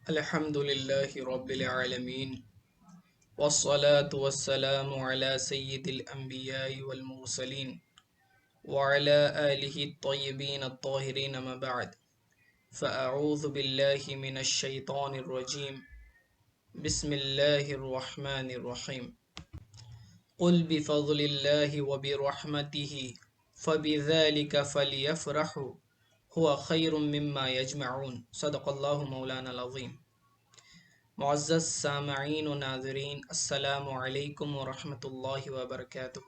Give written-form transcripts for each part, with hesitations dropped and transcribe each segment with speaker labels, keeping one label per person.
Speaker 1: الحمد لله رب العالمين والصلاة والسلام على سيد الأنبياء والمرسلين وعلى آله الطيبين الطاهرين ما بعد فأعوذ بالله من الشيطان الرجيم بسم الله الرحمن الرحيم قل بفضل الله وبرحمته فبذلك فليفرحوا هو خير مما يجمعون صدق الله مولانا العظيم۔ معزز سامعین و ناظرین، السلام علیکم ورحمۃ اللہ وبرکاتہ۔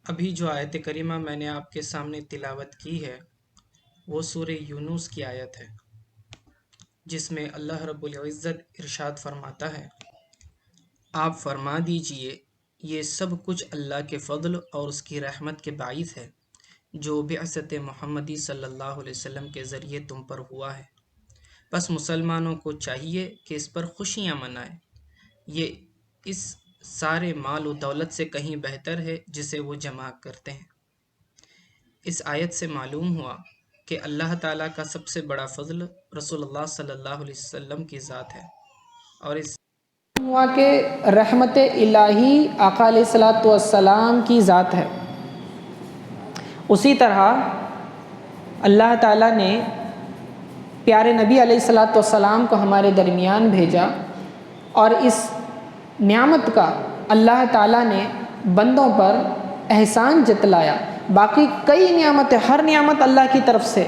Speaker 1: ابھی جو آیت کریمہ میں نے آپ کے سامنے تلاوت کی ہے وہ سورہ یونس کی آیت ہے، جس میں اللہ رب العزت ارشاد فرماتا ہے، آپ فرما دیجئے یہ سب کچھ اللہ کے فضل اور اس کی رحمت کے باعث ہے جو بعثت محمدی صلی اللہ علیہ وسلم کے ذریعے تم پر ہوا ہے۔ بس مسلمانوں کو چاہیے کہ اس پر خوشیاں منائیں، یہ اس سارے مال و دولت سے کہیں بہتر ہے جسے وہ جمع کرتے ہیں۔ اس آیت سے معلوم ہوا کہ اللہ تعالیٰ کا سب سے بڑا فضل رسول اللہ صلی اللہ علیہ وسلم کی ذات ہے، اور اس
Speaker 2: ہوا کہ رحمت الہی آقا علیہ الصلوۃ والسلام کی ذات ہے۔ اسی طرح اللہ تعالیٰ نے پیارے نبی علیہ الصلوۃ والسلام کو ہمارے درمیان بھیجا، اور اس نعمت کا اللہ تعالیٰ نے بندوں پر احسان جتلایا۔ باقی کئی نعمتیں، ہر نعمت اللہ کی طرف سے،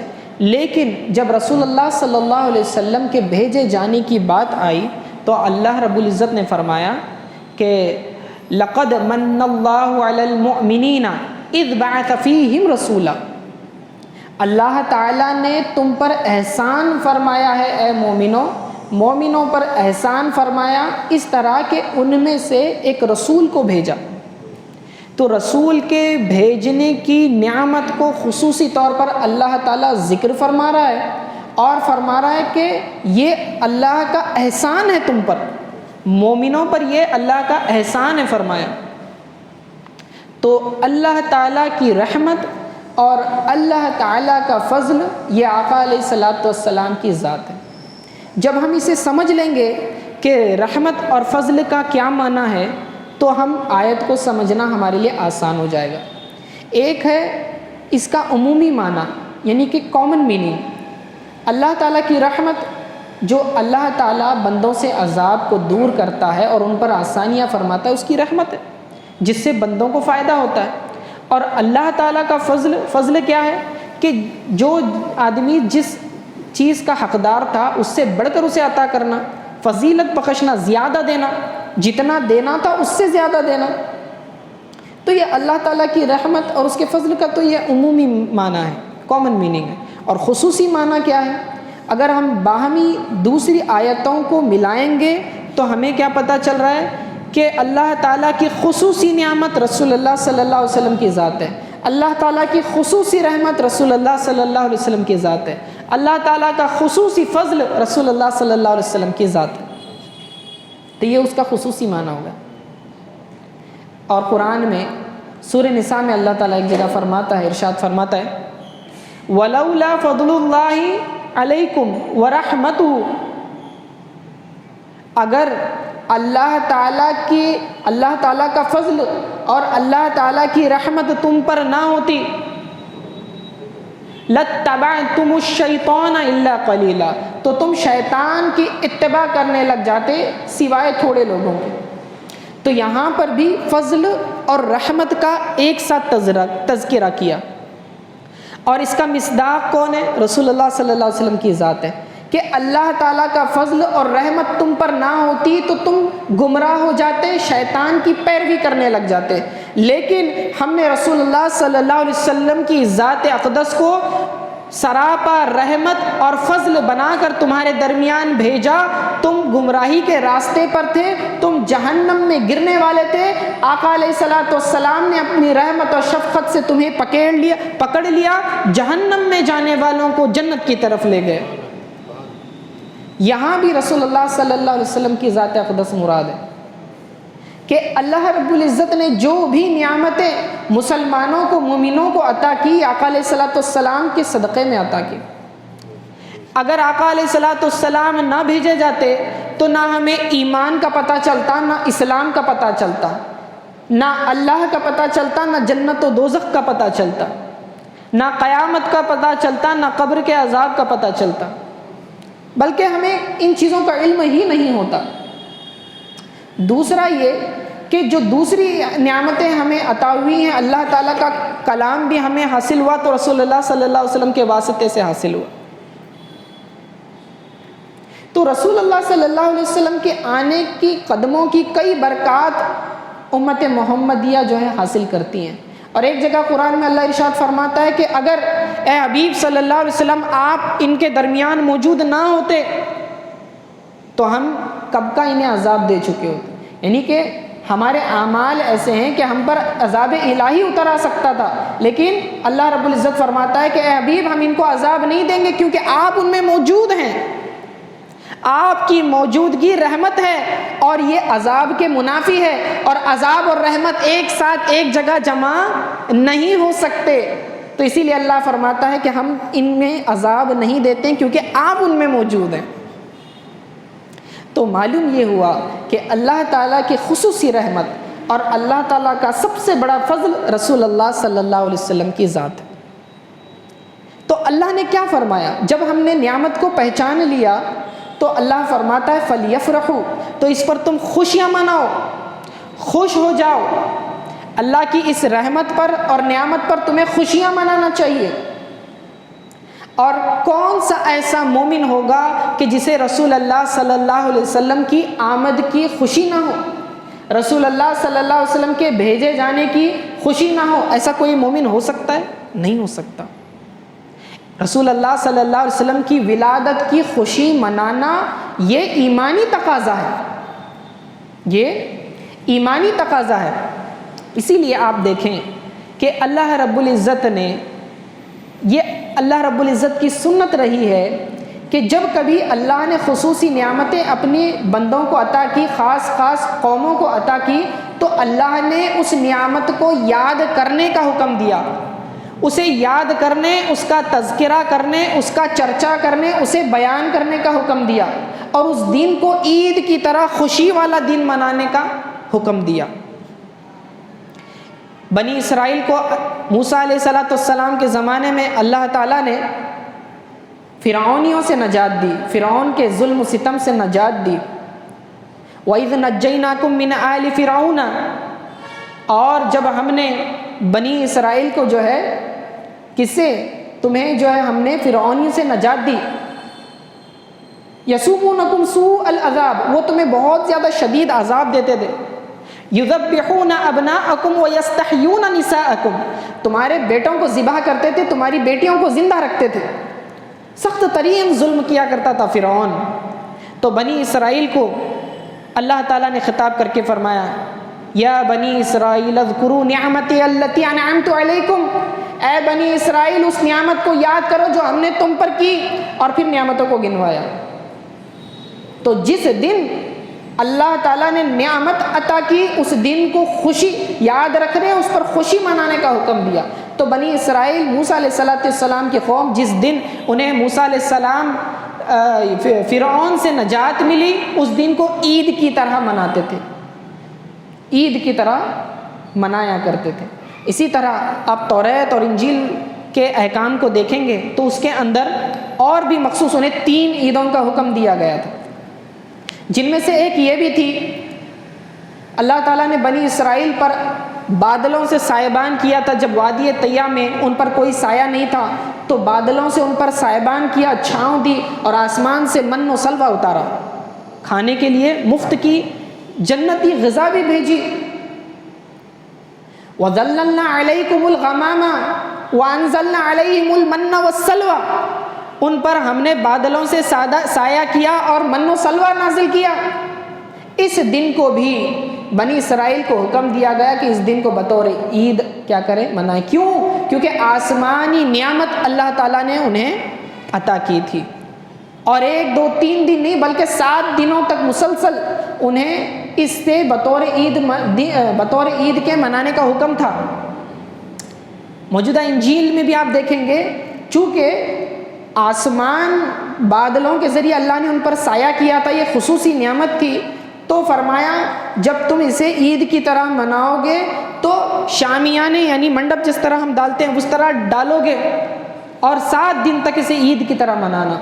Speaker 2: لیکن جب رسول اللہ صلی اللہ علیہ وسلم کے بھیجے جانے کی بات آئی تو اللہ رب العزت نے فرمایا کہ لَقَدْ مَنَّ اللَّهُ عَلَى الْمُؤْمِنِينَ إِذْ بَعَثَ فِيهِمْ رَسُولًا۔ اللہ تعالیٰ نے تم پر احسان فرمایا ہے اے مومنوں پر احسان فرمایا، اس طرح کہ ان میں سے ایک رسول کو بھیجا۔ تو رسول کے بھیجنے کی نعمت کو خصوصی طور پر اللہ تعالیٰ ذکر فرما رہا ہے، اور فرما رہا ہے کہ یہ اللہ کا احسان ہے تم پر، مومنوں پر یہ اللہ کا احسان ہے فرمایا۔ تو اللہ تعالیٰ کی رحمت اور اللہ تعالیٰ کا فضل یہ آقا علیہ الصلوۃ والسلام کی ذات ہے۔ جب ہم اسے سمجھ لیں گے کہ رحمت اور فضل کا کیا معنی ہے تو ہم آیت کو سمجھنا ہمارے لیے آسان ہو جائے گا۔ ایک ہے اس کا عمومی معنی، یعنی کہ کامن میننگ۔ اللہ تعالیٰ کی رحمت، جو اللہ تعالیٰ بندوں سے عذاب کو دور کرتا ہے اور ان پر آسانیاں فرماتا ہے، اس کی رحمت ہے جس سے بندوں کو فائدہ ہوتا ہے۔ اور اللہ تعالیٰ کا فضل کیا ہے کہ جو آدمی جس چیز کا حقدار تھا اس سے بڑھ کر اسے عطا کرنا، فضیلت بخشنا، زیادہ دینا، جتنا دینا تھا اس سے زیادہ دینا۔ تو یہ اللہ تعالیٰ کی رحمت اور اس کے فضل کا تو یہ عمومی معنی ہے، کامن میننگ ہے۔ اور خصوصی معنی کیا ہے؟ اگر ہم باہمی دوسری آیتوں کو ملائیں گے تو ہمیں کیا پتہ چل رہا ہے کہ اللہ تعالیٰ کی خصوصی نعمت رسول اللہ صلی اللہ علیہ وسلم کی ذات ہے، اللہ تعالیٰ کی خصوصی رحمت رسول اللہ صلی اللہ علیہ وسلم کی ذات ہے، اللہ تعالیٰ کا خصوصی فضل رسول اللہ صلی اللہ علیہ وسلم کی ذات ہے۔ تو یہ اس کا خصوصی معنی ہوگا۔ اور قرآن میں سورہ نساء میں اللہ تعالیٰ ایک جگہ فرماتا ہے، ارشاد فرماتا ہے وَلَوْلَا فَضْلُ اللَّهِ عَلَيْكُمْ وَرَحْمَتُهُ، اگر اللہ تعالیٰ کا فضل اور اللہ تعالیٰ کی رحمت تم پر نہ ہوتی، لَاتَّبَعْتُمُ الشَّيْطَانَ إِلَّا قَلِيلًا، تو تم شیطان کی اتباع کرنے لگ جاتے سوائے تھوڑے لوگوں کے۔ تو یہاں پر بھی فضل اور رحمت کا ایک ساتھ تذکرہ کیا، اور اس کا مصداق کون ہے؟ رسول اللہ صلی اللہ علیہ وسلم کی ذات ہے کہ اللہ تعالیٰ کا فضل اور رحمت تم پر نہ ہوتی تو تم گمراہ ہو جاتے، شیطان کی پیروی کرنے لگ جاتے۔ لیکن ہم نے رسول اللہ صلی اللہ علیہ وسلم کی ذات اقدس کو سراپا رحمت اور فضل بنا کر تمہارے درمیان بھیجا۔ تم گمراہی کے راستے پر تھے، تم جہنم میں گرنے والے تھے، آقا علیہ الصلوۃ والسلام نے اپنی رحمت اور شفقت سے تمہیں پکڑ لیا، جہنم میں جانے والوں کو جنت کی طرف لے گئے۔ یہاں بھی رسول اللہ صلی اللہ علیہ وسلم کی ذات اقدس مراد ہے کہ اللہ رب العزت نے جو بھی نعمتیں مسلمانوں کو، مومنوں کو عطا کی، آقا علیہ الصلوۃ والسلام کے صدقے میں عطا کی۔ اگر آقا علیہ الصلوۃ والسلام نہ بھیجے جاتے تو نہ ہمیں ایمان کا پتہ چلتا، نہ اسلام کا پتہ چلتا، نہ اللہ کا پتہ چلتا، نہ جنت و دوزخ کا پتہ چلتا، نہ قیامت کا پتہ چلتا، نہ قبر کے عذاب کا پتہ چلتا، بلکہ ہمیں ان چیزوں کا علم ہی نہیں ہوتا۔ دوسرا یہ کہ جو دوسری نعمتیں ہمیں عطا ہوئی ہیں، اللہ تعالیٰ کا کلام بھی ہمیں حاصل ہوا تو رسول اللہ صلی اللہ علیہ وسلم کے واسطے سے حاصل ہوا۔ تو رسول اللہ صلی اللہ علیہ وسلم کے آنے کی قدموں کی کئی برکات امت محمدیہ جو ہے حاصل کرتی ہیں۔ اور ایک جگہ قرآن میں اللہ ارشاد فرماتا ہے کہ اگر اے حبیب صلی اللہ علیہ وسلم آپ ان کے درمیان موجود نہ ہوتے تو ہم کب کا انہیں عذاب دے چکے ہوتے، یعنی کہ ہمارے اعمال ایسے ہیں کہ ہم پر عذاب الہی اتر آ سکتا تھا، لیکن اللہ رب العزت فرماتا ہے کہ اے حبیب ہم ان کو عذاب نہیں دیں گے کیونکہ آپ ان میں موجود ہیں، آپ کی موجودگی رحمت ہے اور یہ عذاب کے منافی ہے، اور عذاب اور رحمت ایک ساتھ ایک جگہ جمع نہیں ہو سکتے، تو اسی لیے اللہ فرماتا ہے کہ ہم ان میں عذاب نہیں دیتے ہیں کیونکہ آپ ان میں موجود ہیں۔ تو معلوم یہ ہوا کہ اللہ تعالیٰ کی خصوصی رحمت اور اللہ تعالیٰ کا سب سے بڑا فضل رسول اللہ صلی اللہ علیہ وسلم کی ذات ہے۔ تو اللہ نے کیا فرمایا؟ جب ہم نے نعمت کو پہچان لیا تو اللہ فرماتا ہے فَلْيَفْرَحُوا، تو اس پر تم خوشیاں مناؤ، خوش ہو جاؤ۔ اللہ کی اس رحمت پر اور نعمت پر تمہیں خوشیاں منانا چاہیے۔ اور کون سا ایسا مومن ہوگا کہ جسے رسول اللہ صلی اللہ علیہ وسلم کی آمد کی خوشی نہ ہو، رسول اللہ صلی اللہ علیہ وسلم کے بھیجے جانے کی خوشی نہ ہو؟ ایسا کوئی مومن ہو سکتا ہے؟ نہیں ہو سکتا۔ رسول اللہ صلی اللہ علیہ وسلم کی ولادت کی خوشی منانا یہ ایمانی تقاضا ہے، یہ ایمانی تقاضا ہے۔ اسی لیے آپ دیکھیں کہ اللہ رب العزت نے، یہ اللہ رب العزت کی سنت رہی ہے کہ جب کبھی اللہ نے خصوصی نعمتیں اپنے بندوں کو عطا کی، خاص خاص قوموں کو عطا کی، تو اللہ نے اس نعمت کو یاد کرنے کا حکم دیا، اسے یاد کرنے، اس کا تذکرہ کرنے، اس کا چرچا کرنے، اسے بیان کرنے کا حکم دیا، اور اس دن کو عید کی طرح خوشی والا دن منانے کا حکم دیا۔ بنی اسرائیل کو موسیٰ علیہ السلام کے زمانے میں اللہ تعالیٰ نے فرعونیوں سے نجات دی، فرعون کے ظلم و ستم سے نجات دی۔ وَإِذْ نَجَّيْنَاكُمْ مِنْ آلِ فِرْعَوْنَ، اور جب ہم نے بنی اسرائیل کو جو ہے کس سے، تمہیں جو ہے ہم نے فرعونیوں سے نجات دی۔ يَسُومُونَكُمْ سُوءَ الْعَذَابِ، وہ تمہیں بہت زیادہ شدید عذاب دیتے تھے۔ یذبحون ابناءکم ویستحیون نساءکم، تمہارے بیٹوں کو ذبح کرتے تھے، تمہاری بیٹیوں کو زندہ رکھتے تھے، سخت ترین ظلم کیا کرتا تھا فرعون۔ تو بنی اسرائیل کو اللہ تعالیٰ نے خطاب کر کے فرمایا یا بنی اسرائیل اذکروا نعمتی التی انعمت علیکم، اے بنی اسرائیل اس نعمت کو یاد کرو جو ہم نے تم پر کی، اور پھر نعمتوں کو گنوایا۔ تو جس دن اللہ تعالیٰ نے نعمت عطا کی اس دن کو خوشی یاد رکھنے، اس پر خوشی منانے کا حکم دیا۔ تو بنی اسرائیل موسیٰ علیہ السلام کی قوم، جس دن انہیں موسیٰ علیہ السلام فرعون سے نجات ملی، اس دن کو عید کی طرح مناتے تھے، عید کی طرح منایا کرتے تھے۔ اسی طرح آپ توریت اور انجیل کے احکام کو دیکھیں گے تو اس کے اندر اور بھی مخصوص انہیں 3 عیدوں کا حکم دیا گیا تھا، جن میں سے ایک یہ بھی تھی، اللہ تعالیٰ نے بنی اسرائیل پر بادلوں سے سائبان کیا تھا۔ جب وادی طیہ میں ان پر کوئی سایہ نہیں تھا تو بادلوں سے ان پر سائبان کیا، چھاؤں دی، اور آسمان سے من و سلوہ اتارا، کھانے کے لیے مفت کی جنتی غذا بھی بھیجی۔ وَظَلَّلْنَا عَلَيْكُمُ الْغَمَامَ وَأَنزَلْنَا عَلَيْهِمُ الْمَنَّ وَالسَّلْوَىٰ، ان پر ہم نے بادلوں سے سایہ کیا اور من و سلوہ نازل کیا۔ اس دن کو بھی بنی اسرائیل کو حکم دیا گیا کہ اس دن کو بطور عید کیا کریں، منائیں۔ کیوں؟ کیونکہ آسمانی نعمت اللہ تعالیٰ نے انہیں عطا کی تھی، اور 1 2 3 دن نہیں بلکہ 7 دنوں تک مسلسل انہیں اس سے بطور عید کے منانے کا حکم تھا۔ موجودہ انجیل میں بھی آپ دیکھیں گے، چونکہ آسمان بادلوں کے ذریعے اللہ نے ان پر سایہ کیا تھا، یہ خصوصی نعمت تھی، تو فرمایا جب تم اسے عید کی طرح مناؤ گے تو شامیانے یعنی منڈپ جس طرح ہم ڈالتے ہیں اس طرح ڈالو گے، اور 7 دن تک اسے عید کی طرح منانا،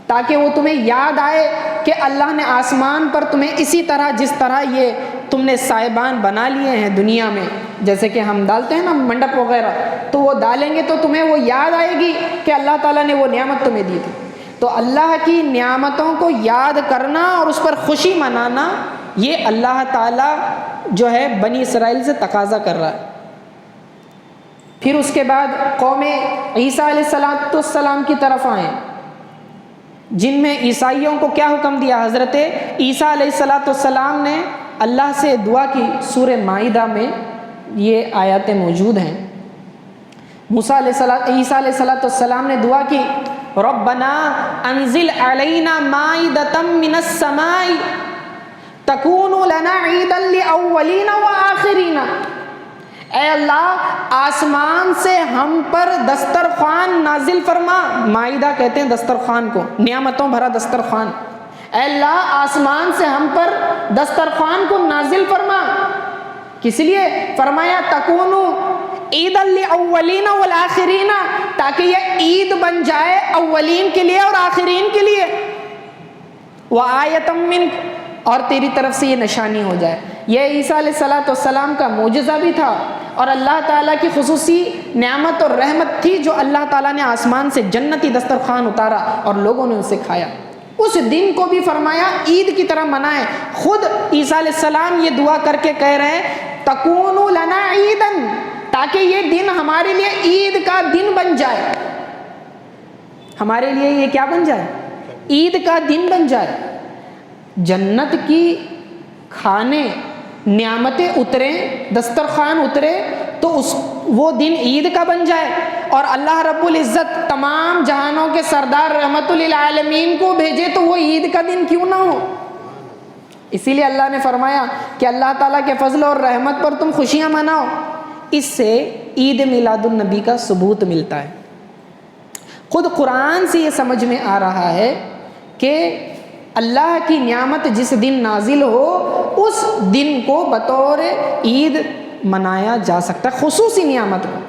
Speaker 2: تاکہ وہ تمہیں یاد آئے کہ اللہ نے آسمان پر تمہیں اسی طرح جس طرح یہ تم نے سائبان بنا لیے ہیں دنیا میں، جیسے کہ ہم ڈالتے ہیں نا منڈپ وغیرہ، تو وہ ڈالیں گے تو تمہیں وہ یاد آئے گی کہ اللہ تعالیٰ نے وہ نعمت تمہیں دی تھی۔ تو اللہ کی نعمتوں کو یاد کرنا اور اس پر خوشی منانا، یہ اللہ تعالیٰ جو ہے بنی اسرائیل سے تقاضا کر رہا ہے۔ پھر اس کے بعد قوم عیسیٰ علیہ السلام کی طرف آئیں، جن میں عیسائیوں کو کیا حکم دیا؟ حضرت عیسیٰ علیہ السلام نے اللہ سے دعا کی، سورہ مائدہ میں یہ آیاتیں موجود ہیں۔ عیسیٰ علیہ السلام نے دعا کی، ربنا انزل علینا مائدۃ من السماء تکون لنا عیدا لاولین وآخرین، اے اللہ آسمان سے ہم پر دسترخوان نازل فرما۔ مائدہ کہتے ہیں دسترخوان کو، نعمتوں بھرا دسترخوان۔ اے اللہ آسمان سے ہم پر دسترخوان کو نازل فرما، کس لیے؟ فرمایا تکون عیدا لاولین والآخرین، تاکہ یہ عید بن جائے اولین کے لیے اور آخرین کے لیے، وآیۃ منک، اور تیری طرف سے یہ نشانی ہو جائے۔ یہ عیسیٰ علیہ السلام کا معجزہ بھی تھا اور اللہ تعالیٰ کی خصوصی نعمت اور رحمت تھی، جو اللہ تعالیٰ نے آسمان سے جنتی دسترخوان اتارا اور لوگوں نے اسے کھایا۔ اس دن کو بھی فرمایا عید کی طرح منائیں۔ خود عیسیٰ علیہ السلام یہ دعا کر کے کہہ رہے ہیں تکون لنا عیدن، تاکہ یہ دن ہمارے لیے عید کا دن بن جائے، ہمارے لیے یہ کیا بن جائے؟ عید کا دن بن جائے۔ جنت کی کھانے نعمتیں اتریں، دسترخوان اترے تو وہ دن عید کا بن جائے، اور اللہ رب العزت تمام جہانوں کے سردار رحمت للعالمین کو بھیجے تو وہ عید کا دن کیوں نہ ہو۔ اسی لیے اللہ نے فرمایا کہ اللہ تعالیٰ کے فضل اور رحمت پر تم خوشیاں مناؤ۔ اس سے عید میلاد النبی کا ثبوت ملتا ہے۔ خود قرآن سے یہ سمجھ میں آ رہا ہے کہ اللہ کی نعمت جس دن نازل ہو اس دن کو بطور عید منایا جا سکتا ہے، خصوصی نعمت کو،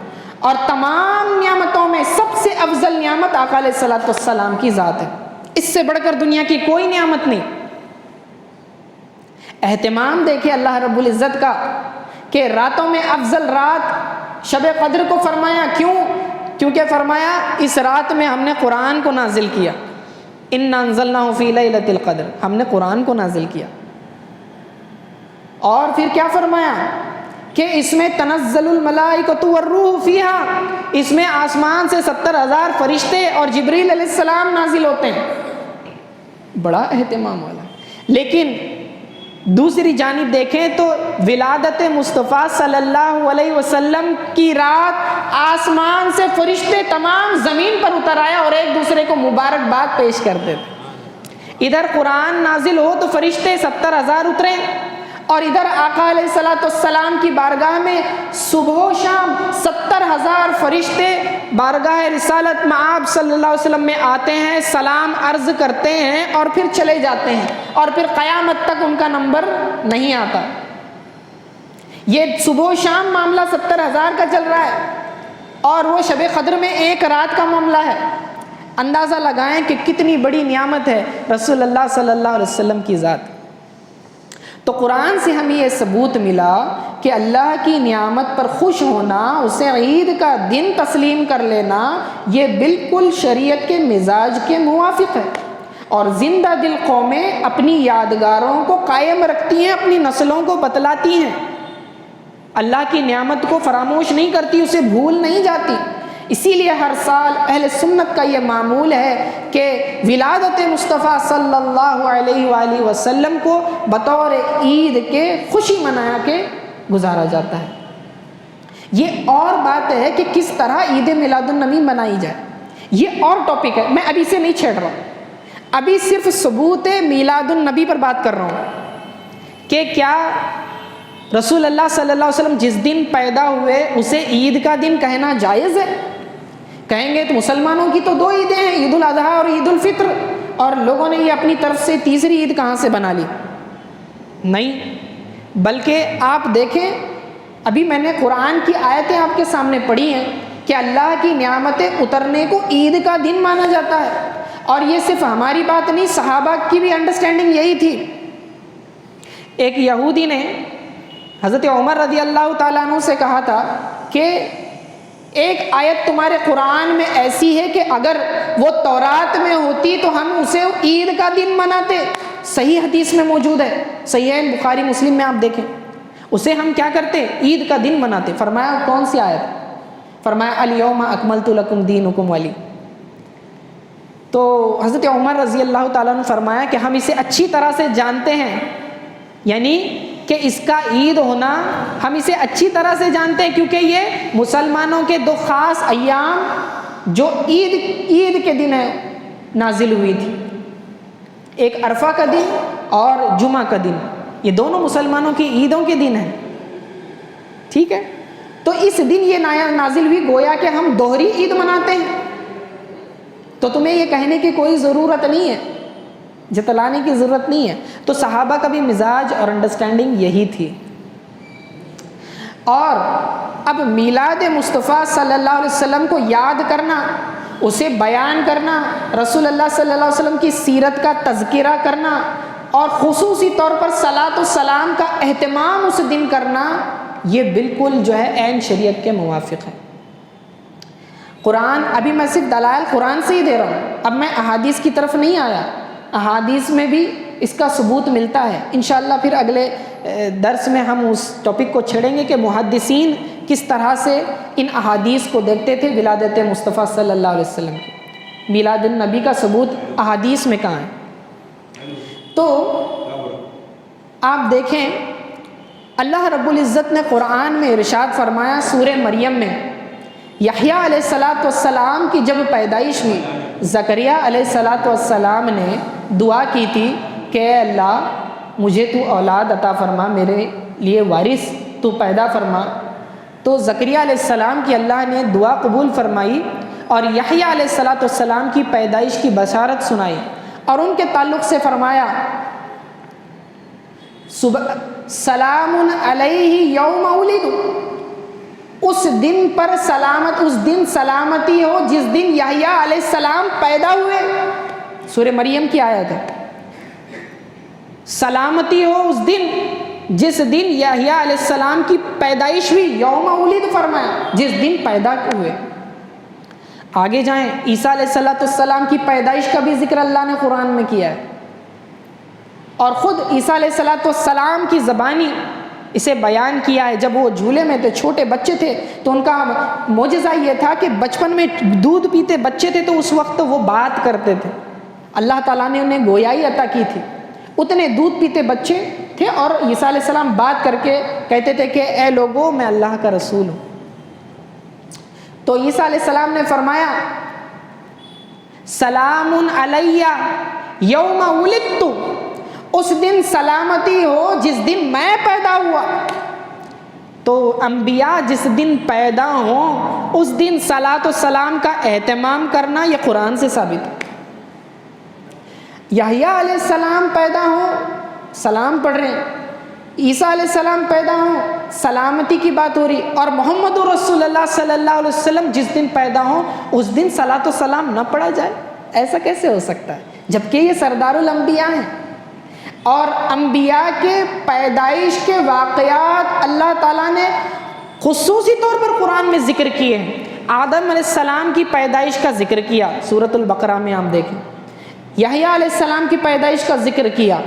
Speaker 2: اور تمام نعمتوں میں سب سے افضل نعمت آقا علیہ السلام کی ذات ہے، اس سے بڑھ کر دنیا کی کوئی نعمت نہیں۔ اہتمام دیکھیں اللہ رب العزت کا کہ راتوں میں افضل رات شب قدر کو فرمایا، کیوں؟ کیونکہ فرمایا اس رات میں ہم نے قرآن کو نازل کیا، اِنَّا أَنزَلْنَاهُ فِي لَيْلَةِ الْقَدْرِ، ہم نے قرآن کو نازل کیا۔ اور پھر کیا فرمایا کہ اس میں تنزل الملائکۃ والروح فیہا، اس میں آسمان سے 70,000 فرشتے اور جبریل علیہ السلام نازل ہوتے ہیں، بڑا اہتمام والا۔ لیکن دوسری جانب دیکھیں تو ولادت مصطفیٰ صلی اللہ علیہ وسلم کی رات آسمان سے فرشتے تمام زمین پر اتر آیا اور ایک دوسرے کو مبارکباد پیش کرتے تھے۔ ادھر قرآن نازل ہو تو فرشتے 70,000 اترے، اور ادھر آقا علیہ السلام کی بارگاہ میں صبح و شام 70,000 فرشتے بارگاہ رسالت مآب صلی اللہ علیہ وسلم میں آتے ہیں، سلام عرض کرتے ہیں اور پھر چلے جاتے ہیں، اور پھر قیامت تک ان کا نمبر نہیں آتا۔ یہ صبح و شام معاملہ 70,000 کا چل رہا ہے، اور وہ شب قدر میں ایک رات کا معاملہ ہے۔ اندازہ لگائیں کہ کتنی بڑی نعمت ہے رسول اللہ صلی اللہ علیہ وسلم کی ذات۔ تو قرآن سے ہمیں یہ ثبوت ملا کہ اللہ کی نعمت پر خوش ہونا، اسے عید کا دن تسلیم کر لینا، یہ بالکل شریعت کے مزاج کے موافق ہے، اور زندہ دل قومیں اپنی یادگاروں کو قائم رکھتی ہیں، اپنی نسلوں کو بتلاتی ہیں، اللہ کی نعمت کو فراموش نہیں کرتی، اسے بھول نہیں جاتی۔ اسی لیے ہر سال اہل سنت کا یہ معمول ہے کہ ولادت مصطفیٰ صلی اللہ علیہ وآلہ وسلم کو بطور عید کے خوشی منا کے گزارا جاتا ہے۔ یہ اور بات ہے کہ کس طرح عید میلاد النبی منائی جائے، یہ اور ٹاپک ہے، میں ابھی سے نہیں چھیڑ رہا ہوں، ابھی صرف ثبوت میلاد النبی پر بات کر رہا ہوں کہ کیا رسول اللہ صلی اللہ علیہ وسلم جس دن پیدا ہوئے اسے عید کا دن کہنا جائز ہے؟ کہیں گے تو مسلمانوں کی تو 2 عیدیں ہیں، عید الاضحیٰ اور عید الفطر، اور لوگوں نے یہ اپنی طرف سے تیسری عید کہاں سے بنا لی؟ نہیں، بلکہ آپ دیکھیں، ابھی میں نے قرآن کی آیتیں آپ کے سامنے پڑھی ہیں کہ اللہ کی نعمتیں اترنے کو عید کا دن مانا جاتا ہے، اور یہ صرف ہماری بات نہیں، صحابہ کی بھی انڈرسٹینڈنگ یہی تھی۔ ایک یہودی نے حضرت عمر رضی اللہ تعالیٰ عنہ سے کہا تھا کہ ایک آیت تمہارے قرآن میں ایسی ہے کہ اگر وہ تورات میں ہوتی تو ہم اسے عید کا دن مناتے۔ صحیح حدیث میں موجود ہے، صحیح بخاری مسلم میں آپ دیکھیں، اسے ہم کیا کرتے؟ عید کا دن مناتے۔ فرمایا کون سی آیت؟ فرمایا الیوم اکملت لکم دینکم ولی۔ تو حضرت عمر رضی اللہ تعالیٰ نے فرمایا کہ ہم اسے اچھی طرح سے جانتے ہیں، یعنی کہ اس کا عید ہونا ہم اسے اچھی طرح سے جانتے ہیں، کیونکہ یہ مسلمانوں کے 2 خاص ایام جو عید کے دن ہے نازل ہوئی تھی، ایک عرفہ کا دن اور جمعہ کا دن، یہ دونوں مسلمانوں کی عیدوں کے دن ہیں، ٹھیک ہے؟ تو اس دن یہ نازل ہوئی، گویا کہ ہم دوہری عید مناتے ہیں۔ تو تمہیں یہ کہنے کی کوئی ضرورت نہیں ہے، جتلانے کی ضرورت نہیں ہے۔ تو صحابہ کا بھی مزاج اور انڈرسٹینڈنگ یہی تھی۔ اور اب میلاد مصطفیٰ صلی اللہ علیہ وسلم کو یاد کرنا، اسے بیان کرنا، رسول اللہ صلی اللہ علیہ وسلم کی سیرت کا تذکرہ کرنا، اور خصوصی طور پر صلاۃ السلام کا اہتمام اس دن کرنا، یہ بالکل جو ہے عین شریعت کے موافق ہے۔ قرآن، ابھی میں صرف دلائل قرآن سے ہی دے رہا ہوں، اب میں احادیث کی طرف نہیں آیا، احادیث میں بھی اس کا ثبوت ملتا ہے۔ انشاءاللہ پھر اگلے درس میں ہم اس ٹاپک کو چھیڑیں گے کہ محدثین کس طرح سے ان احادیث کو دیکھتے تھے ولادت مصطفیٰ صلی اللہ علیہ وسلم کی۔ میلاد النبی کا ثبوت احادیث میں کہاں ہے؟ تو آپ دیکھیں اللہ رب العزت نے قرآن میں ارشاد فرمایا سورہ مریم میں، یحییٰ علیہ السلام کی جب پیدائش ہوئی، زکریا علیہ السلام نے دعا کی تھی کہ اے اللہ مجھے تو اولاد عطا فرما، میرے لیے وارث تو پیدا فرما۔ تو زکریا علیہ السلام کی اللہ نے دعا قبول فرمائی اور یحییٰ علیہ السلام کی پیدائش کی بشارت سنائی، اور ان کے تعلق سے فرمایا سلام علیہ یوم ولد، اس دن پر سلامت، اس دن سلامتی ہو جس دن یحییٰ علیہ السلام پیدا ہوئے۔ سورہ مریم کی آیت ہے، سلامتی ہو اس دن جس دن یحییٰ علیہ السلام کی پیدائش ہوئی، یوم ولد فرمایا، جس دن پیدا ہوئے۔ آگے جائیں، عیسیٰ علیہ السلام کی پیدائش کا بھی ذکر اللہ نے قرآن میں کیا ہے، اور خود عیسیٰ علیہ السلام کی زبانی اسے بیان کیا ہے۔ جب وہ جھولے میں تھے، چھوٹے بچے تھے، تو ان کا معجزہ یہ تھا کہ بچپن میں دودھ پیتے بچے تھے تو اس وقت وہ بات کرتے تھے، اللہ تعالیٰ نے انہیں گویائی عطا کی تھی۔ اتنے دودھ پیتے بچے تھے اور عیسیٰ علیہ السلام بات کر کے کہتے تھے کہ اے لوگوں میں اللہ کا رسول ہوں۔ تو عیسیٰ علیہ السلام نے فرمایا سلام علیہ یوم ولدت، اس دن سلامتی ہو جس دن میں پیدا ہوا۔ تو انبیاء جس دن پیدا ہوں اس دن صلاۃ و سلام کا اہتمام کرنا یہ قرآن سے ثابت ہے۔ یحییٰ علیہ السلام پیدا ہوں سلام پڑھ رہے ہیں، عیسیٰ علیہ السلام پیدا ہوں سلامتی کی بات ہو رہی، اور محمد رسول اللہ صلی اللہ علیہ وسلم جس دن پیدا ہوں اس دن صلاۃ و سلام نہ پڑھا جائے؟ ایسا کیسے ہو سکتا ہے جبکہ یہ سردار الانبیاء ہیں؟ اور انبیاء کے پیدائش کے واقعات اللہ تعالیٰ نے خصوصی طور پر قرآن میں ذکر کیے ہیں۔ آدم علیہ السلام کی پیدائش کا ذکر کیا سورۃ البقرہ میں، آپ دیکھیں، یحییٰ علیہ السلام کی پیدائش کا ذکر کیا،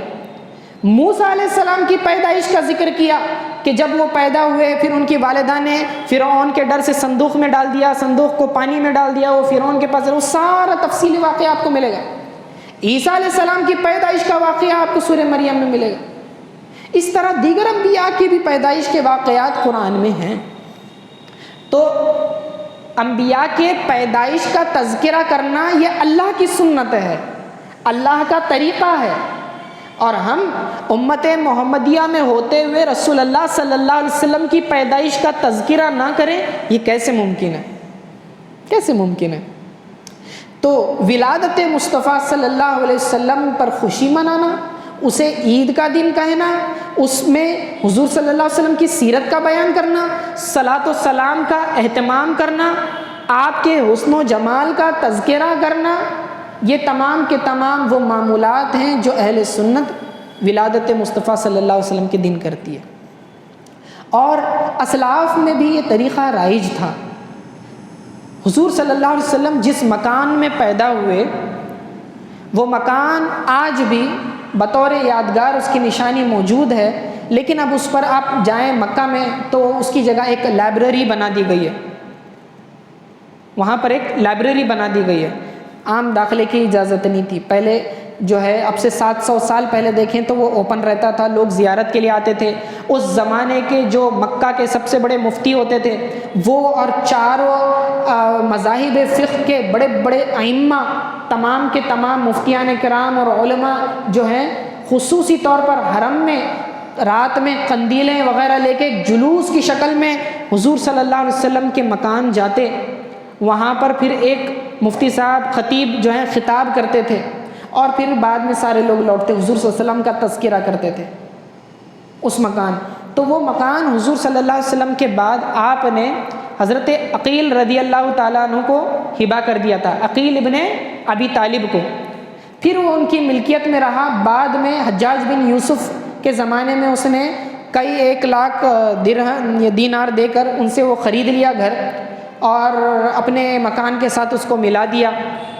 Speaker 2: موسیٰ علیہ السلام کی پیدائش کا ذکر کیا کہ جب وہ پیدا ہوئے پھر ان کی والدہ نے فرعون کے ڈر سے صندوق میں ڈال دیا، صندوق کو پانی میں ڈال دیا، وہ فرعون کے پاس، وہ سارا تفصیلی واقعہ آپ کو ملے گا۔ عیسیٰ علیہ السلام کی پیدائش کا واقعہ آپ کو سورہ مریم میں ملے گا۔ اس طرح دیگر انبیاء کی بھی پیدائش کے واقعات قرآن میں ہیں۔ تو انبیاء کے پیدائش کا تذکرہ کرنا یہ اللہ کی سنت ہے، اللہ کا طریقہ ہے، اور ہم امت محمدیہ میں ہوتے ہوئے رسول اللہ صلی اللہ علیہ وسلم کی پیدائش کا تذکرہ نہ کریں، یہ کیسے ممکن ہے؟ کیسے ممکن ہے؟ تو ولادت مصطفیٰ صلی اللہ علیہ وسلم پر خوشی منانا، اسے عید کا دن کہنا، اس میں حضور صلی اللہ علیہ وسلم کی سیرت کا بیان کرنا، صلاۃ و سلام کا اہتمام کرنا، آپ کے حسن و جمال کا تذکرہ کرنا، یہ تمام کے تمام وہ معمولات ہیں جو اہل سنت ولادت مصطفیٰ صلی اللہ علیہ وسلم کے دن کرتی ہے۔ اور اسلاف میں بھی یہ طریقہ رائج تھا۔ حضور صلی اللہ علیہ وسلم جس مکان میں پیدا ہوئے، وہ مکان آج بھی بطور یادگار اس کی نشانی موجود ہے، لیکن اب اس پر آپ جائیں مکہ میں تو اس کی جگہ ایک لائبریری بنا دی گئی ہے، وہاں پر ایک لائبریری بنا دی گئی ہے۔ عام داخلے کی اجازت نہیں تھی پہلے، جو ہے اب سے 700 سال پہلے دیکھیں تو وہ اوپن رہتا تھا، لوگ زیارت کے لیے آتے تھے۔ اس زمانے کے جو مکہ کے سب سے بڑے مفتی ہوتے تھے وہ، اور چاروں مذاہب فقہ کے بڑے بڑے ائمہ، تمام کے تمام مفتیان کرام اور علماء جو ہیں، خصوصی طور پر حرم میں رات میں قندیلیں وغیرہ لے کے ایک جلوس کی شکل میں حضور صلی اللہ علیہ وسلم کے مکان جاتے، وہاں پر پھر ایک مفتی صاحب خطیب جو ہیں خطاب کرتے تھے، اور پھر بعد میں سارے لوگ لوٹتے حضور صلی اللہ علیہ وسلم کا تذکرہ کرتے تھے اس مکان۔ تو وہ مکان حضور صلی اللہ علیہ وسلم کے بعد آپ نے حضرت عقیل رضی اللہ تعالیٰ عنہ کو ہبہ کر دیا تھا، عقیل ابن ابی طالب کو۔ پھر وہ ان کی ملکیت میں رہا، بعد میں حجاج بن یوسف کے زمانے میں اس نے کئی 1 لاکھ درہم یا دینار دے کر ان سے وہ خرید لیا گھر، اور اپنے مکان کے ساتھ اس کو ملا دیا۔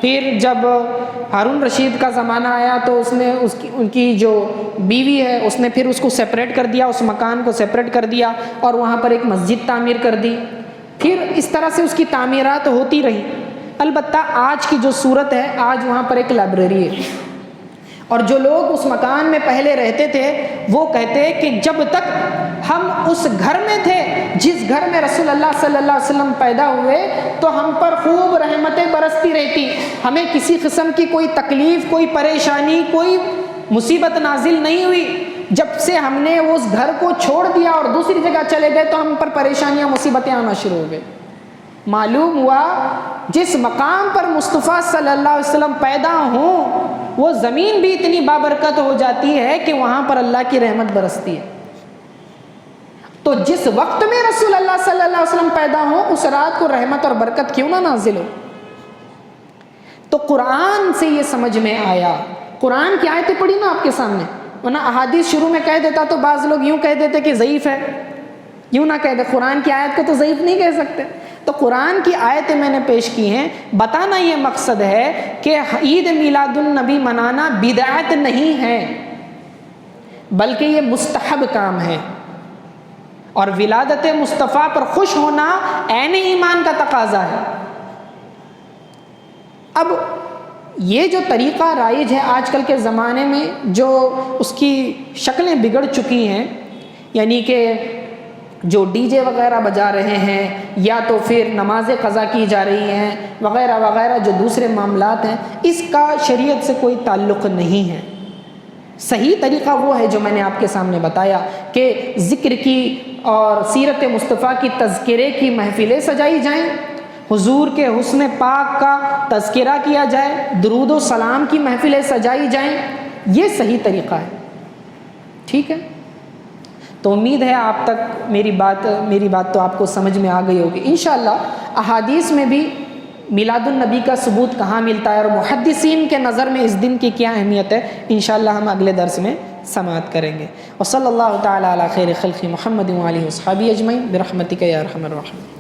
Speaker 2: پھر جب ہارون رشید کا زمانہ آیا تو اس نے ان کی جو بیوی ہے اس نے پھر اس کو سیپریٹ کر دیا، اس مکان کو سیپریٹ کر دیا اور وہاں پر ایک مسجد تعمیر کر دی۔ پھر اس طرح سے اس کی تعمیرات ہوتی رہی۔ البتہ آج کی جو صورت ہے، آج وہاں پر ایک لائبریری ہے، اور جو لوگ اس مکان میں پہلے رہتے تھے وہ کہتے ہیں کہ جب تک ہم اس گھر میں تھے جس گھر میں رسول اللہ صلی اللہ علیہ وسلم پیدا ہوئے تو ہم پر خوب رحمتیں برستی رہتی، ہمیں کسی قسم کی کوئی تکلیف، کوئی پریشانی، کوئی مصیبت نازل نہیں ہوئی۔ جب سے ہم نے اس گھر کو چھوڑ دیا اور دوسری جگہ چلے گئے تو ہم پر پریشانیاں، مصیبتیں آنا شروع ہو گئی۔ معلوم ہوا جس مقام پر مصطفیٰ صلی اللہ علیہ وسلم پیدا ہوں وہ زمین بھی اتنی بابرکت ہو جاتی ہے کہ وہاں پر اللہ کی رحمت برستی ہے۔ تو جس وقت میں رسول اللہ صلی اللہ علیہ وسلم پیدا ہوں اس رات کو رحمت اور برکت کیوں نہ نازل ہو؟ تو قرآن سے یہ سمجھ میں آیا۔ قرآن کی آیتیں پڑھی نا آپ کے سامنے، ورنہ احادیث شروع میں کہہ دیتا تو بعض لوگ یوں کہہ دیتے کہ ضعیف ہے، یوں نہ کہہ دے، قرآن کی آیت کو تو ضعیف نہیں کہہ سکتے۔ تو قرآن کی آیتیں میں نے پیش کی ہیں، بتانا یہ مقصد ہے کہ عید میلاد النبی منانا بدعت نہیں ہے، بلکہ یہ مستحب کام ہے، اور ولادت مصطفیٰ پر خوش ہونا عین ایمان کا تقاضا ہے۔ اب یہ جو طریقہ رائج ہے آج کل کے زمانے میں، جو اس کی شکلیں بگڑ چکی ہیں، یعنی کہ جو ڈی جے وغیرہ بجا رہے ہیں، یا تو پھر نمازیں قضا کی جا رہی ہیں وغیرہ وغیرہ، جو دوسرے معاملات ہیں، اس کا شریعت سے کوئی تعلق نہیں ہے۔ صحیح طریقہ وہ ہے جو میں نے آپ کے سامنے بتایا کہ ذکر کی اور سیرت مصطفیٰ کی تذکرے کی محفلیں سجائی جائیں، حضور کے حسن پاک کا تذکرہ کیا جائے، درود و سلام کی محفلیں سجائی جائیں، یہ صحیح طریقہ ہے۔ ٹھیک ہے، تو امید ہے آپ تک میری بات تو آپ کو سمجھ میں آ گئی ہوگی۔ انشاءاللہ احادیث میں بھی میلاد النبی کا ثبوت کہاں ملتا ہے اور محدثین کے نظر میں اس دن کی کیا اہمیت ہے، انشاءاللہ ہم اگلے درس میں سماعت کریں گے۔ وصلی اللہ تعالی علی خیر خلق محمد و آلہ و اصحابہ اجمعین برحمتک یا ارحم الراحمین۔